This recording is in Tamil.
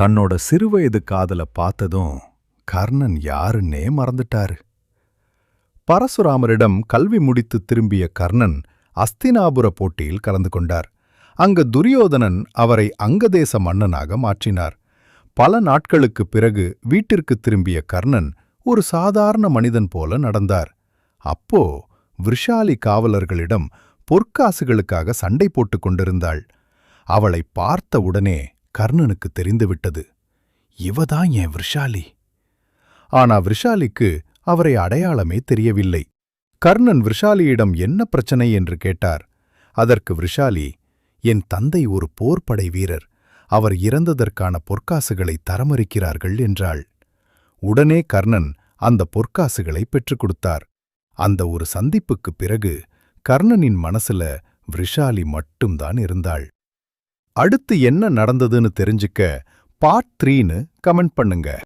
தன்னோட சிறுவயது காதல பார்த்ததும் கர்ணன் யாருன்னே மறந்துட்டாரு. பரசுராமரிடம் கல்வி முடித்து திரும்பிய கர்ணன் அஸ்தினாபுர போட்டியில் கலந்து கொண்டார். அங்கு துரியோதனன் அவரை அங்கதேச மன்னனாக மாற்றினார். பல நாட்களுக்குப் பிறகு வீட்டிற்குத் திரும்பிய கர்ணன் ஒரு சாதாரண மனிதன் போல நடந்தார். அப்போ விருஷாலி காவலர்களிடம் பொற்காசுகளுக்காக சண்டை போட்டுக் கொண்டிருந்தாள். அவளை பார்த்த உடனே கர்ணனுக்கு தெரிந்துவிட்டது, இவதான் என் விருஷாலி. ஆனா விருஷாலிக்கு அவரை அடையாளமே தெரியவில்லை. கர்ணன் விருஷாலியிடம் என்ன பிரச்சனை என்று கேட்டார். அதற்கு விருஷாலி, என் தந்தை ஒரு போர்ப்படை வீரர், அவர் இறந்ததற்கான பொற்காசுகளை தரமறுக்கிறார்கள் என்றாள். உடனே கர்ணன் அந்த பொற்காசுகளை பெற்றுக் கொடுத்தார். அந்த ஒரு சந்திப்புக்குப் பிறகு கர்ணனின் மனசுல விருஷாலி மட்டும்தான் இருந்தாள். அடுத்து என்ன நடந்ததுன்னு தெரிஞ்சுக்க பார்ட் 3ன்னு கமெண்ட் பண்ணுங்க.